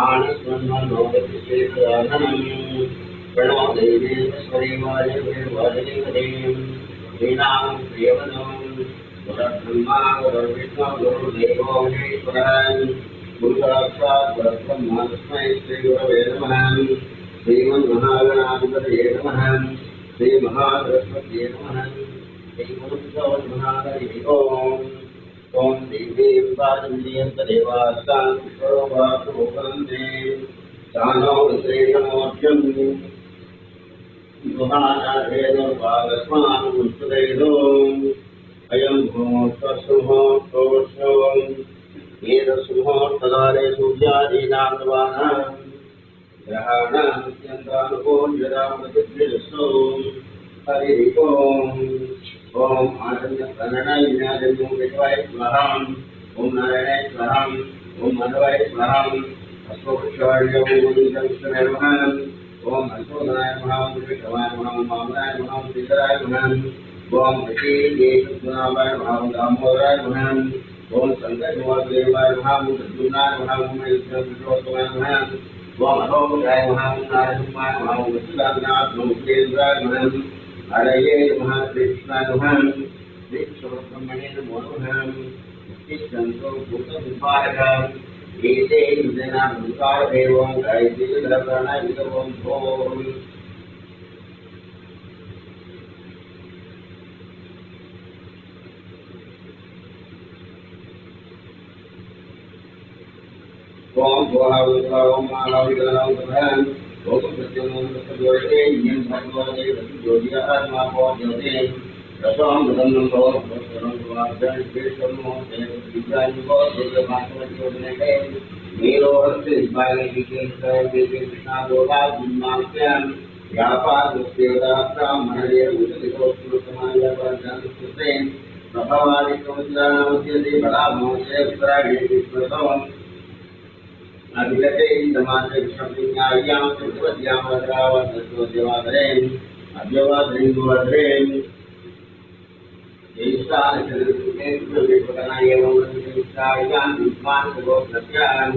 आनस्वन्मनोगतिशेषदानम् प्रणो देवेश्वरीवाय वीरवाजदेवदेवीं श्रीनामं प्रियवदम् गुरुर्ब्रह्मा गुरुर्विष्णु गुरुर्देवो महेश्वरः गुरुसाक्षात् परब्रह्म तस्मै श्रीगुरवे नमः श्रीमन्महागणाधिपतये नमः श्रीमहासरस्वत्यै नमः श्रीगुरुभ्योन्महाहरिः ओम् ओम देवीं पादमियन्तदेवास्तां सर्वासुभवन्ते तानो श्रीनमोऽर्जुं दुहानाधेनुर्भागस्मान् मुस्तुदेदो अयं भूमोत्तस्मुहोत्तोष्णो एतस्मुहोत्तकाले सूर्यादीनां नवानां ग्रहाणामत्यन्तानुकूल्यतामतिर्यस्तु हरिः ओम् ओम आनंद प्रणय विनादनु विद्वाय स्वाहा ओम नारायणाय स्वाहा ओम माधवाय स्वाहा अश्वक्षाय ओम ओम अशोकनाय नमः ओम विष्णुवाय नमः ओम वामनाय नमः ओम सीताय नमः ओम ऋषिकेशनाय नमः ओम दामोदराय नमः ओम शंकरदेवाय नमः ओम अर्जुनाय नमः ओम विष्णुदेवाय नमः ओम अहोमयाय नमः ओम नारायणाय नमः ओम विष्णुदानाय नमः हरये नमः कृष्णाय नमः श्रीकृष्णब्रह्मणे नमो नमः नित्यसंतो भूतविभारकः एते युजना भूतादेवं गायत्री धर्मणाय विदवं भोम ओम भोहावुद्रा ओम मालाविदरां तभं ओम सत्यमं सत्यजोषे यं भगवते सत्यजोतिया आत्मा बोधते रसों मदनं भव भवनं वादन केशवनो देवदिव्यानि बोधते भागवतोदने के नीरोहस्य इबाले विकेशय देवी कृष्णा गोला जिन्मास्यं व्यापारस्यदात्रा मनरे उदितोत्तमाय परजनस्ते प्रभावादि कवचानामस्य बला मोचे उत्तरागे विश्वसवं अभिगते समासे विष्णुज्ञायां चतुर्वद्यां वज्रावतस्वदेवादरें अद्यवादरें गुवदरें येषां चतुर्विधे विपदनाय एवं विष्णुज्ञायां विद्वान् सर्वोत्तरस्यां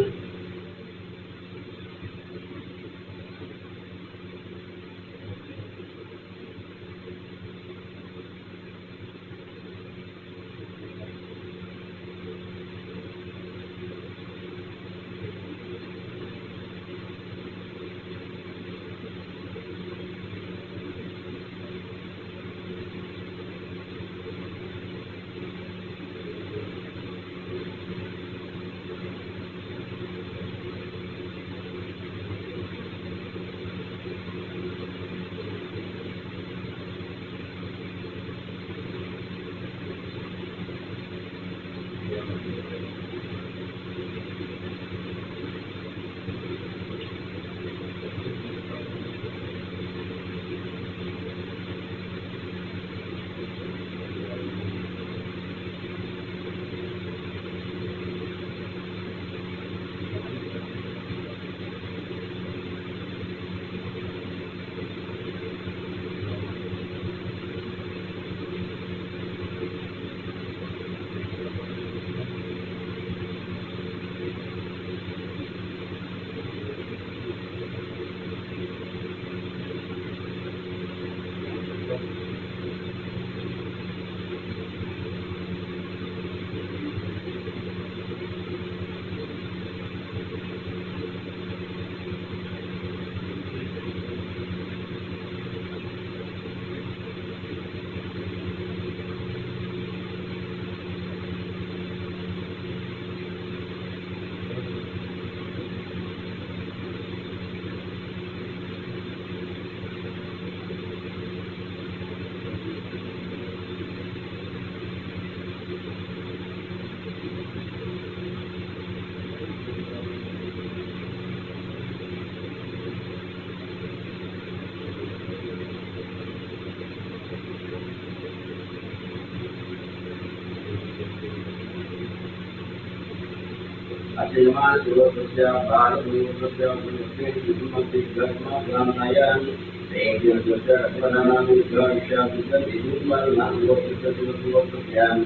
अजयमान सुरस्य भारतस्य मुख्य विद्युमति ग्रहण ग्रामनायन देवस्य रत्नानां विद्याविषयास्य विद्युमल नामोक्तस्य सुवस्तुज्ञान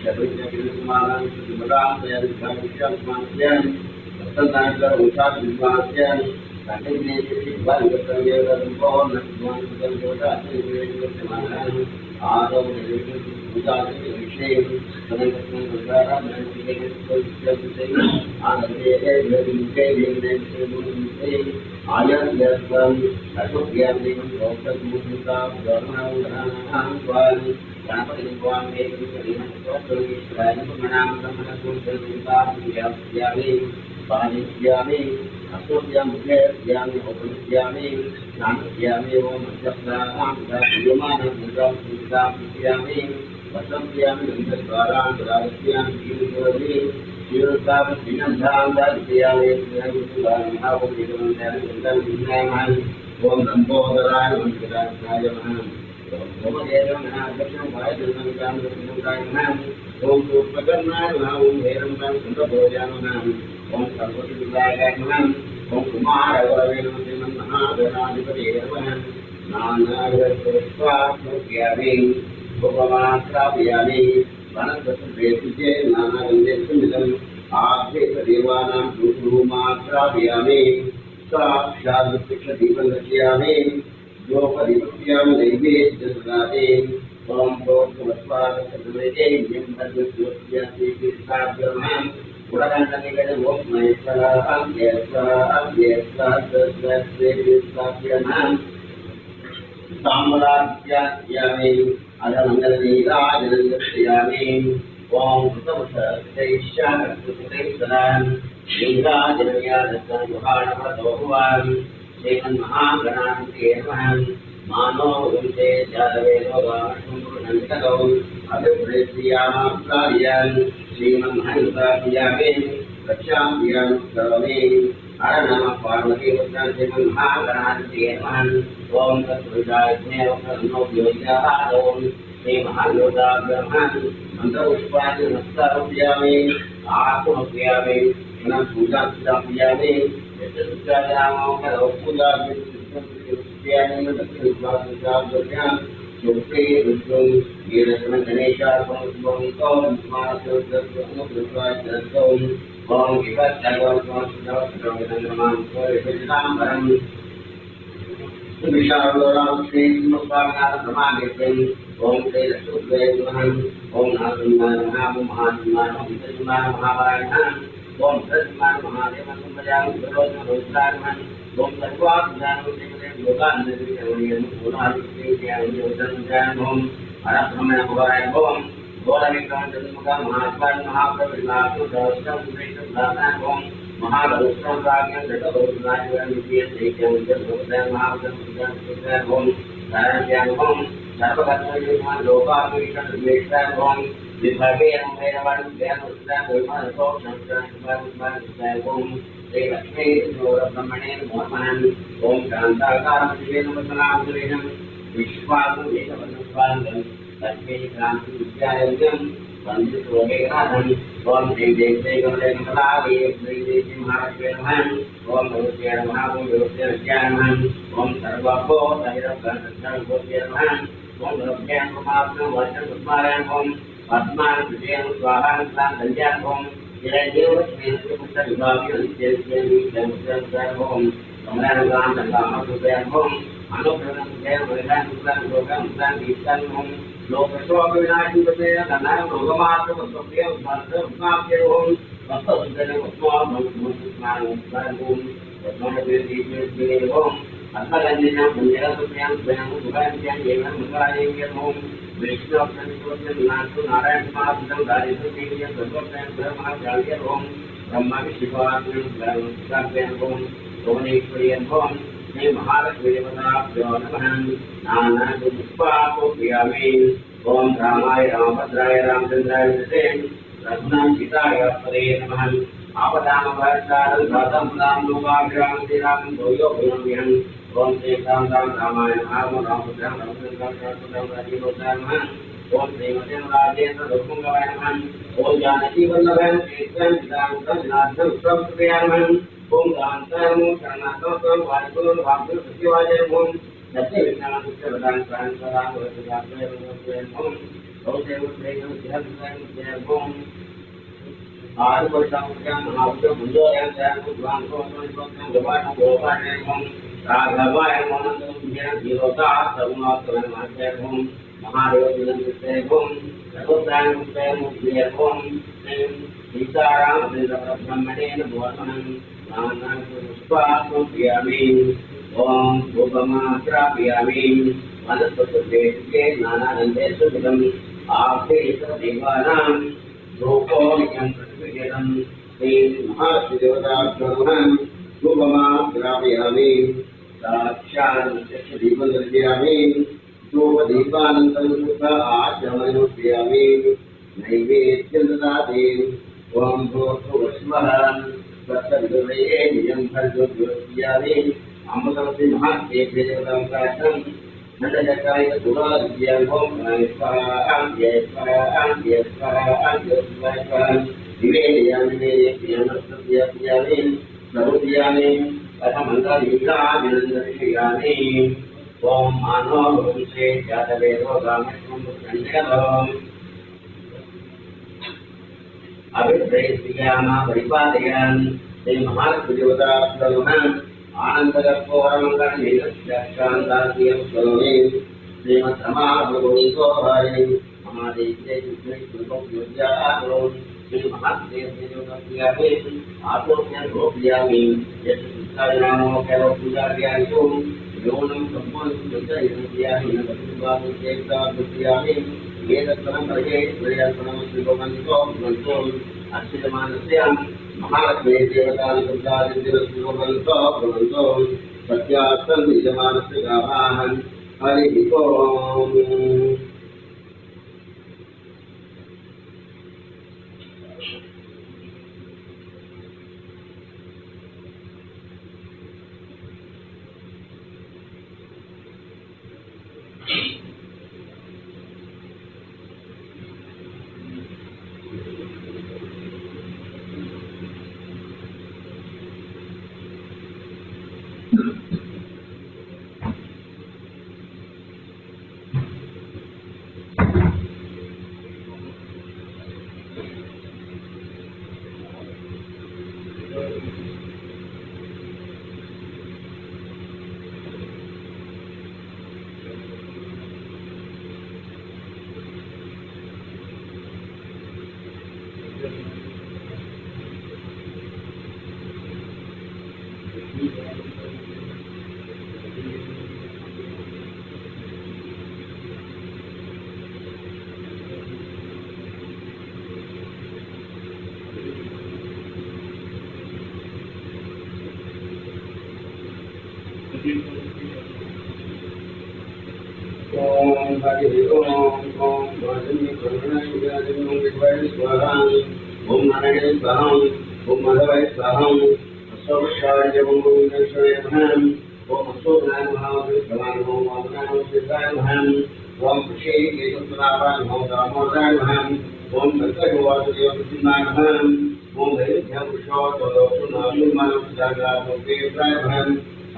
शब्दज्ञानमानां सुमदां तयारिकाविषयास्मान् Tentang usaha diplomasian, nanti ini dibuat kerja dan pohon dan kerja itu kemana atau usaha ini dengan negara dan dengan ada dari ayat yang satu yang dengan proses muka orang kenapa dibuang itu dengan proses Israel mengenang yang Bani Yami, Asur yang Bukit, Yami, Open Yami, Nanak Yami, Masyarakat, dan Yumana, Nizam, Yami, Basam Yami, untuk barang, berarti yang diri, Yurukam, Binandang, dan Yami, dengan barang, Hawa, dan Binangan, Om Nampo, Darai, untuk Rajaman. Kemudian mengajarkan baik dengan kami untuk pekerjaan lalu herman untuk berjalan Om Sarvati Wilayah Om Kumar Awalan Maha di Perjalanan Nana Berpuasa Mukyami Bapa Krabiani Banak Bersih Nana Bendesan Akhir Dewana Rumah Krabiani Sakshat Dipan Krabiani जो परिवर्तन लेंगे जसराते हम तो समझवार करने नियम पर Josiah के साथ करना पूरा करने के लिए वो मैसरा से साथियाना सामराज्य यानी अगर मंगल नीला जन्म यानी ओम तम सत्तेशा सत्तेशरान लिंगा जन्मया दर्शन गुहान भगवान Dengan Mahagana Keman, Mano, Unte, Jadavelo, Nantakau, Other Presiam, Sarian, Sriman Hanta, Yamin, Kacham, Yan, Sarami, Arana, Parvati, Seman Mahagana Keman, Om Katrujai, Neo, No Yoga, Adon, Sri Mahaloda, Brahman, Mandarushpan, Nastar, Yamin, Aku, Yamin, Puja, Yamin, Secara mau kalau punya yang menentukan Jumpi untuk dirasakan Indonesia pengumuman masuk ke berbagai jantung mengikat jagoan konstitusi dengan mampu bersamaan bisa orang sih merupakan teman itu Om tidak suka Tuhan Om Alhamdulillah Muhammad Muhammad Om Terima Mahadevan Kembali Berdoa Om Terkuat dan bukan dari yang menggunakan yang diucapkan Om Arab Ramai Kubarai Om Bola Mikron dan Muka Mahapan Mahaprabhu Dosa Mereka Belakang Om Mahabarusram Rakyat Dekat Berusaha dan Misian yang dan Mahaprabhu dan Om Sarang yang Om Sarpakat Mereka Doa Mereka Mereka Om di bagian yang melawan dan sedang bermain kok dan Om Lakshmi Dora Brahmane Mohan Om Kantaka Divina Masalam Divina Vishwatu Vishwapan dan Lakshmi Kranti Vidyayam Pandit Rohiradan Om Devi Kemudian Kelali Devi Maharashtraman Om Rusia Mahabu Rusia Janman Om Sarvapo Tahirakan Sedang Rusiaman Om Rusia Mahabu Wajah Kemarin Om Padman, Yang Suahan, dan Jantung, Kira-kira Seminggu kita dibagi dan Home, kemudian dan Lama Sudan Home, Anu Sudan Berikan Program Ikan Home, Lokasi Koordinasi Berbeda dan Logo Masuk untuk dia Bantu Maafir Home, Masuk Sudan Home, Home, Home, Asal yang menjelaskan yang bukan yang mengalami Home, Vishnu Sanskrit Natu Narayan Mahaprabhu dari itu yang berkorban Brahma Jalya Om Brahma Shivaatman Sampai Om Toni Kriyan Om Ini Maharat Wirivana Jodhaman Nana Puspa Kopiyamin Om Ramai Ramapadraya Ramchandra Sen Ratnam Sitaya Pare Namahan Apadama Bhasaran Bhatam Ram Luka Gram Siram Doyo Bhunamihan Om Sekam Ram Ramaya Mahamu Ramadhan Ramchandra Ramchandra Rajivodaman Om Srimatin Rajendra Rukungavayaman Om Janaki Vallavan Kirtan Vidam Sajnathan Sampriyaman Om Gantarmu Karnatotam Varikul Vakul Sasivajan Om Jati Vinana Sutradhan Saransaram Vrajagapaya Vrajagapaya Om Om Devu Srejam Siddham Om आदिपरिसंख्यां महाभूतं मुंडोयं ध्यानं भगवान भगवान गोपाय नमः राघवाय नमः जीवता सर्वमात्मन नमः महादेव दिनंते ओम सर्वप्राण मुक्ते ओम सीताराम ब्रह्मणे नमो नमः नानां पुष्पासो प्रियामि ओम गोपमात्राप्रियामि वनस्पतिके नानानन्देषु विदम् आपे देवानां लोको नित्यं प्रतिष्ठितं ते महादेवताभ्यः गोपमात्राप्रियामि साक्षात् दीपं दर्शयामि धूपदीपानन्तरं शुद्ध आचमनोपयामि नैवेद्यं ददामि ओम भूर्भुवस्वः तत्सवितुर्वरेण्यं निजं भर्गोऽस्यामि अमृतमस्ति महादेवदेवतां नन्दजटाय तुलाद्यं ओम स्वाहा स्वाहा निवेदयामि सर्वदियामि अथमन्त्रलीलाभिनन्दर्शयामि ओम मानो भविष्ये जातवेदो गामित्वं संजयम् अभिप्रेत्यामा परिपादयान् ते महादेवताभ्यः आनन्दकर्पूरमङ्गलनीलशान्ताद्यं करोमि श्रीमद्रमाभगवन्तो हरे महादेव्यै कृष्णैर्कृपयोग्यालो श्रीमहादेवदेवताभ्यामि आतोऽन्यं रोपयामि यत्पुत्राणामो केवलपूजार्यायु योनं सम्पूर्णपूजयामि नमस्वामिदेवताभ्यामि वेदत्वं प्रजे प्रयासनं श्रीभगवन्तो भगवन्तो अर्चितमानस्य महालक्ष्मी देवतानुसन्धादिभगवन्तो भगवन्तो सत्यार्थं यजमानस्य गावाः हरिः ओम् ओम हरि ओम ओम वासुदेव करुणानिधानं विद्वाय स्वाहा ओम नारायण स्वाहा ओम माधवाय स्वाहा सर्वशाय ओम गोविंदाय नमः ओम अशोकाय नमः भगवान ओम वामनाय सिद्धाय नमः ओम ऋषि केतुनावाय नमः दामोदराय नमः ओम भक्तवासुदेव कृष्णाय नमः ओम दैत्यं पुरुषोत्तमनामं जागरामोपेत्राय नमः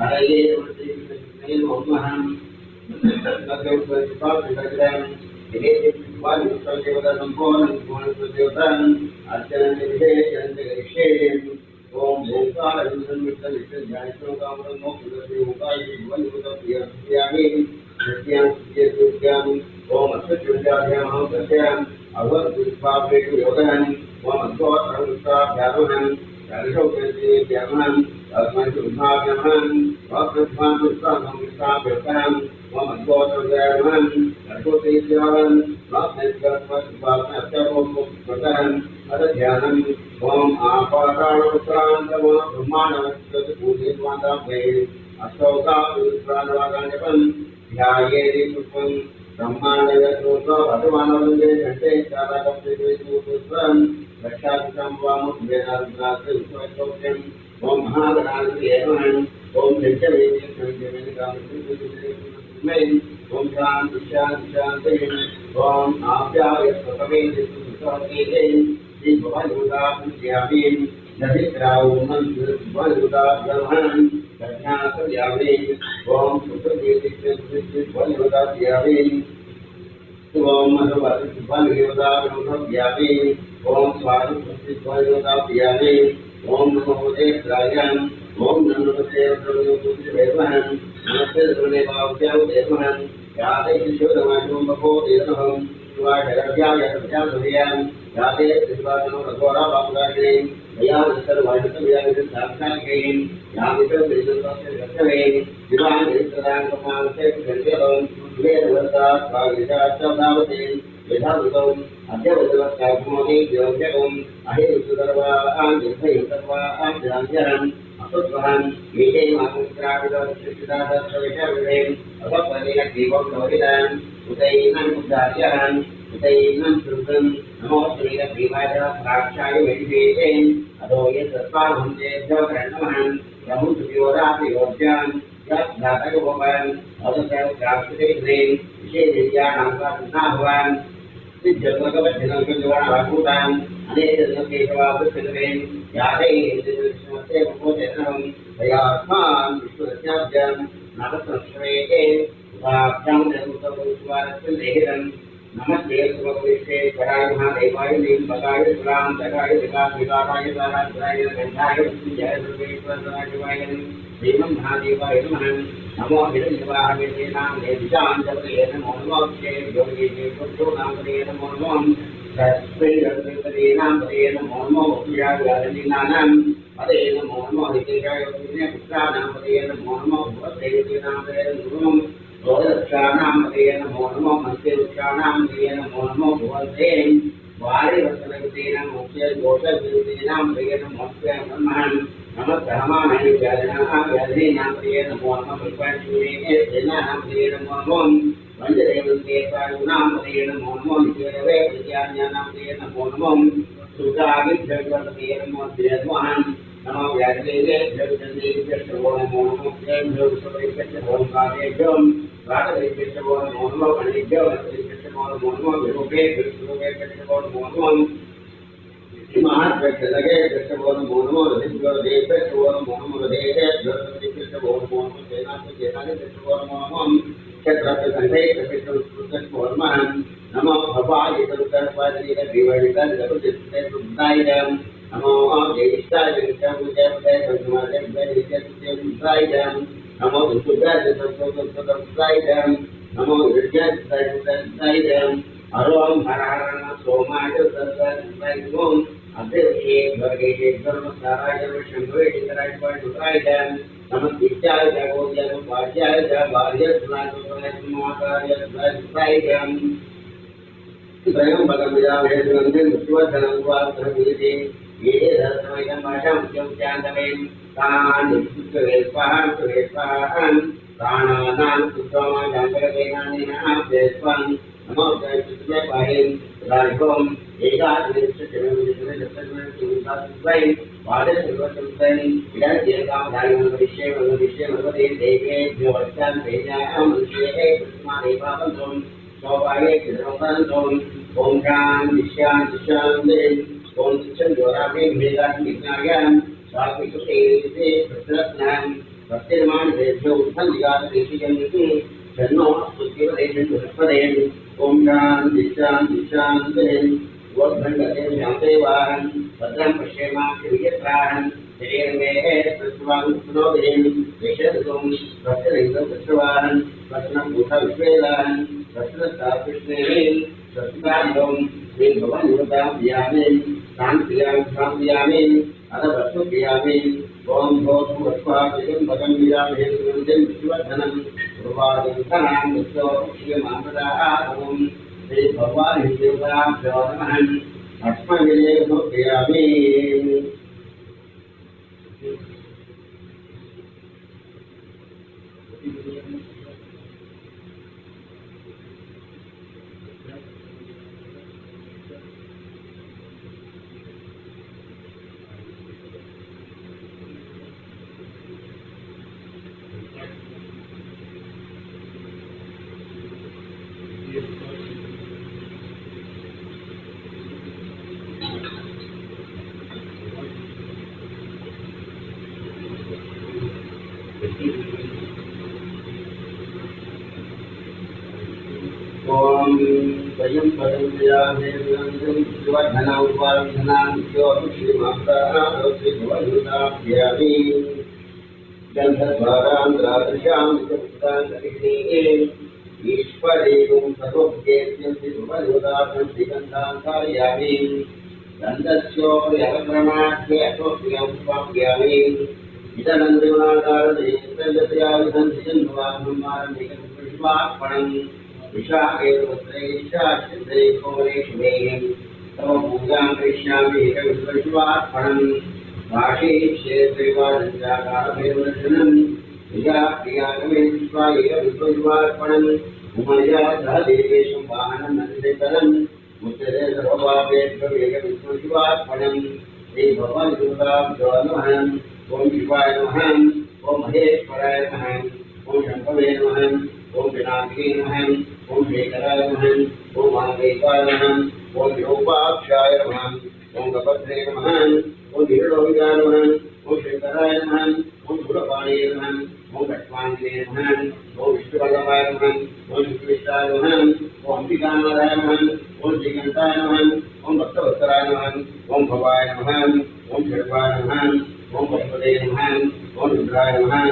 हरये कृष्णे नमः ओम ओम आपाताळुत्रांतमो ध्यायेति पुष्पं ब्रह्माण्डयत्रोत्वा भगवानवन्दे घण्टे चालकप्रेतुपुत्रं रक्षादितं वामुद्वेदान्त्रास्य ओम महागणाधिपतये नमः ओम नित्यवेदिकामृतमें ओम शांति शांति शांति ओम आप्यायस्वतमे सुखमेते श्री भगवन्ताभियामि नदिग्रावमं भगवन्ताभ्यमं दक्षासयामि ओम सुखमेतिभगवन्ताभ्यामि ओम भगवन्ताभ्यामि ओम स्वादित्वायोगाभ्यामे ओम नमो देवाय ओम नमो देवाय नमस्ते देवाभ्यां देवाय याते शिशुरमाणो महो देवहं स्वाढर्याय प्रजाभ्यां याते शिवानो रघोरा बाबुराजे या सर्वाधिकव्याय साक्षात्के यामित विदुरस्य रक्षणे दिवान विस्तरां कमांसे गंधेवं वेदवता स्वागताच्चावते यथावतम् अद्यवतवत्कामोनि योग्यकम् अहिरुद्रवान् युद्धयुद्धवान् जान्यरम् असुत्वहन् एते मामुद्राविदशिष्टादर्शविषविषेम् अवपदेन जीवं लोहितान् उदैनम् उदार्यहन् उदैनम् सुन्दम् नमो श्रीरभीमाय साक्षाय वैदेहेन् अधो यत्सत्त्वाहं तेभ्यो प्रणमहन् प्रभुद्योराभियोज्यान् यद्धातकभवन् अवसरप्राप्तिरेन् विशेषज्ञानां प्रार्थनाभवान् सिद्धभगवद्धिनोषजवाणाभूतान् अनेकजनकेशवाभृतकरेन् याते कृष्णस्य मुखोदयनहं दयात्मान् विष्णुरत्नाब्जां नामसंश्रये उपाभ्यां जनुतवस्वारस्य लेहिरम् नमस्ते सुभविश्वेश्वराय महादेवाय नीलमकाय सुरान्तकाय विकासविकाराय साराय गन्धाय विष्णुजय सर्वेश्वराय देवं महादेवाय नमः नमो हिरण्यवाहवेनां देविजाञ्जपदये नमो नमः योगेशे पुत्रो नामपदये नमो नमः तस्मैरन्वितदेनां पदये नमो नमः उज्जागारलीनानां पदये नमो नमः हितेशाय पुत्राणां पदये नमो नमः भुवदेवतेनां पदये नमो नमः गोरक्षाणां पदये नमो नमः मत्स्यवृक्षाणां पदये नमो नमः भुवन्ते वारिवत्सलयुतेनां मोक्षयोगविरुतेनां पदये नमो नमः नमस्कारमाणय व्याधनाः व्याधीनां पदये नमो नमः विश्वाशूरेणां पदये नमो नमः वञ्जदेवन्तेषां पदये नमो नमः नित्यरवे विद्याज्ञानां पदये नमो नमः सुताभिभ्यर्पदये नमो नमः नमो व्याधेभ्यो नमो नमः प्रेमभ्यो सर्वेभ्यो कालेभ्यो रागदेभ्यो नमो नमः मणिभ्यो नमो नमः विरूपेभ्यो नमो नमः महात्मलगे कृष्णो नमो नमो रविभ्यो देवेभ्यो नमो नमो रदेभ्यो कृष्णो नमो नमो सेनानि कृष्णो नमो नमः क्षेत्रकण्ठे कृष्णो नमः नमो भवाय तरुकर्पादिने विवर्णितं लघुचित्ते सुदायं नमो देविष्टाय विष्णुदेवताय सुमादेवताय नमो सुदाय सुदाय नमो विद्याय अरोम हरारण सोमाय सुदाय अद्वैते भगेते धर्मसाराय शंभवे इंद्राय सुदाय नमस्कार जगोजन वाच्याय भार्य सुनाय सुमाकार्य सुदाय त्रयं भगवद्गीतावे ग्रंथे मुक्तिवर्धनं वास्तवमिति ये दर्शनमयं भाषां मुख्यमुख्यान्तमें तान् सुवेस्पाहं प्राणानां सुत्रमाजान्तकेनानेन देस्वान् नमो जयकृष्णे पाहिं राघवं एकादशचरविदुरदत्तमं वादसर्वसंसै इदं देवेभ्यो वत्सान् तेजां मनुष्ये कृष्णमादेवावन्तुं सौभाग्ये कृष्णोपरन्तुं ओम शांति शांति शांति ओम चंद्रोरामे मेघान विज्ञायाम स्वामिकुते प्रसन्नां प्रत्यर्मान देभ्यो उत्थानगात देशियन्ति जन्नो सुखिवदेशं दुष्पदेन ओम शांति शांति शांति वोद्धंगते शांतेवाहं भद्रं पश्येमाक्षिवियत्राहं शरीरमेः प्रस्वां सुनोदेन विशेषं प्रत्यलिङ्गं प्रस्वाहं प्रश्नं भूतविश्वेदाहं प्रश्नस्ताकृष्णेन सत्कार्यं श्री भगवान युवताभ्यामे शांतियामे अदवस्तुभ्यामे ओम भोस्वादिकं भगं विरामे सुरंजन विश्वधनं प्रवादिकनां नित्योक्षीयमानदाहं श्री भगवान युवताभ्यो नमः अस्मभिर्भयामे ओम स्वयं पदंजयामेवं शिवधनौपाधनान्यो श्रीमातानादोषिभवयुताभ्यामि गन्धद्वारान्द्रादृशां चित्तान्तरिणीये ईश्वरेगुं सर्वभूतेभ्यं शिवयुताभ्यं श्रीगन्धान्तार्यामि गन्धस्योऽयवक्रमाढ्ये अशोक्रियं स्वाप्यामि इदनन्द्रिगुणाकारणे ब्रह्मारम्भिकं विशाखेव वस्त्रैश्चाश्चिन्द्रे कोमलेशुमेयं तव पूजां करिष्यामि एकविश्वात्मनं भाषे क्षेत्रिवादञ्चाकारभैर्वदर्शनं निजा प्रियागमे विश्वा एकविश्वात्मनं उमया सह देवेशं वाहनं नन्दितनं मुच्यते सर्वपापेभ्यो एकविश्वात्मनं श्री भगवान् दुर्गाभ्यो नमः। ओम शिवाय नमः। ओम महेश्वराय नमः। ओम शंभवे नमः। ओम विनायके नमः। ओम शेखराय नमः। ओम महादेवाय नमः। ओम विरूपाक्षाय नमः। ओम गभद्रे नमः। ओम वीरलोहिताय नमः। ओम शंकराय नमः। ओम शूलपाणये नमः। ओम लक्ष्मांगे नमः। ओम विष्णुवल्लभाय नमः। ओम विष्णुविष्टाय नमः। ओम अंबिकानाथाय नमः। ओम श्रीकंठाय नमः। ओम भक्तवत्सलाय नमः। ओम भवाय नमः। ओम शर्वाय नमः। ओम पशुपते नमः। ओम रुद्राय नमः।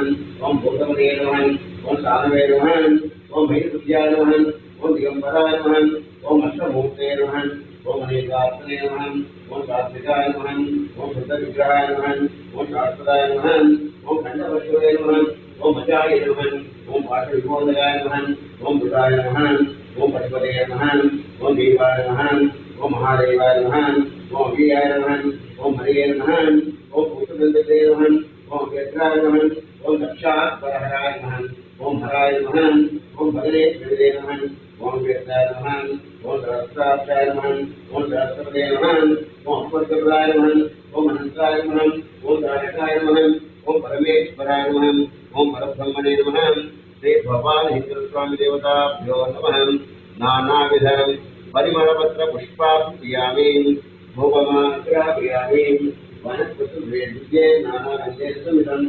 ओम भूतपते नमः। ओम साधवे नमः। ओम भैरवज्ञाय नमः। ओम दिगंबराय नमः। ओम अष्टमूर्ते नमः। ओम अनेकात्मने नमः। ओम सात्विकाय नमः। ओम शुद्धविग्रहाय नमः। ओम शाश्वताय नमः। ओम खंडपशुवे नमः। ओम अजाय नमः। ओम पाशविमोदकाय नमः। ओम बुधाय नमः। ओम पशुपते नमः। ओम देवाय नमः। ओम महादेवाय नमः। ओम अभियाय नमः। ओम हरिये नमः। ओम भूतबंधते नमः। ओम व्यत्राय नमः। ओम दक्षात्परहराय नमः। ओम हराय नमः। ओम भगने प्रविदे नमः। ओम व्यत्राय नमः। ओम सहस्राक्षाय नमः। ओम सहस्रपदे नमः। ओम अपवर्गपदाय नमः। ओम अनंताय नमः। ओम दायकाय नमः। ओम परमेश्वराय नमः। ओम परब्रह्मणे नमः। श्री भगवान् हिंदुस्वामी देवताभ्यो नमः। नानाविधं परिमलपत्र पुष्पाप्रियामि भोगमाग्राप्रियामि वनस्पतिर्वेद्ये नानारञ्जनसमिदम्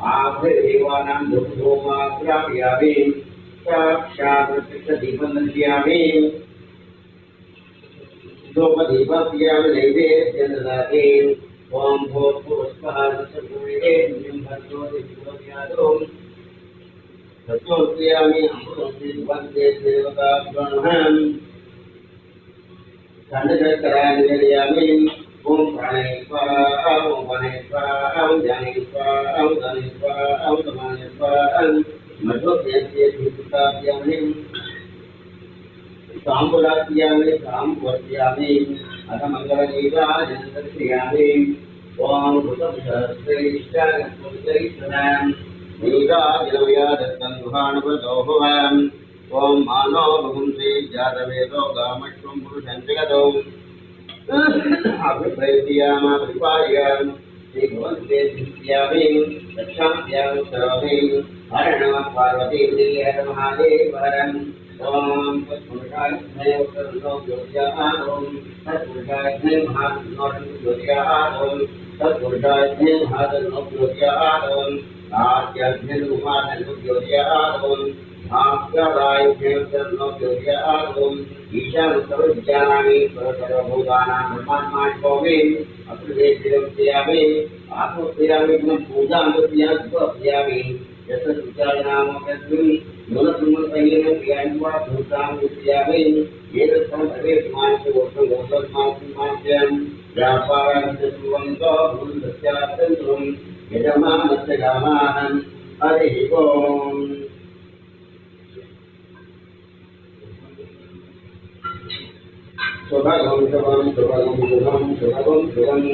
आभ्रदेवानां भोगमाग्राप्रियामि साक्षात् प्रत्यक्षदीपं दर्शयामि धूपदीपप्रियामि नैवेद्यं ददामि ॐ भूर्भुवस्वः सत्सर्ववेदेभ्यं भर्गो देवो तत्त्वप्रियामि अमृतस्य देवताभ्यो नमः। खंडशर्कराय निवेदयामि ओम प्राणे स्वाहा ओम वने स्वाहा ओम ज्ञाने स्वाहा ओम धने स्वाहा ओम समाने स्वाहा मध्वस्य धूताभ्यामि ताम्बूलाभ्यामि ताम्बूलाभ्यामि अथ मंगलनीराजनं दर्शयामि ओम भूतसहस्रैश्चागतैश्चरां नीराजनमया दत्तं दुहाणुपदोभवान् ओम मानो भगुंसे जातवेदो गामश्वं पुरुषं जगतो अभिप्रयत्यामाभिपार्याम् श्रीभगवन्ते धिष्यामि रक्षाम्यामि सर्वमे हर नमः पार्वतीपति हर महादेव हरम् ओम तत्पुरुषाय विद्महे वक्रतुण्डो ज्योतिर्गमयः ओम तत्पुरुषाय विद्महे महातन्नो ज्योतिर्गमयः ओम तत्पुरुषाय विद्महे महातन्नो ज्योतिर्गमयः ओम आद्याग्निर् उमातन्नो ज्योतिर्गमयः ओम आप्यादायुभ्यन्तर्नो ज्योतिर्गमयः ओम ईशानसर्वविद्यानानि सर्वभूतानां ब्रह्माण्डमाष्टोमे अप्रवेशितं क्रियामि आत्मक्रियामि पूजां क्रियामि यस्य सुचारणामकस्मिन् न्यूनसम्मतयेन क्रियान्वा भूतां क्रियामि एतत्सं सर्वेषमानस्य गोत्रगोत्रमास्यां व्यापारस्य सुवन्तो भूतस्यात्यन्तं यजमानस्य कामानं हरिः ओम् शुभगं शुभं शुभगं शुभं शुभगं शुभम्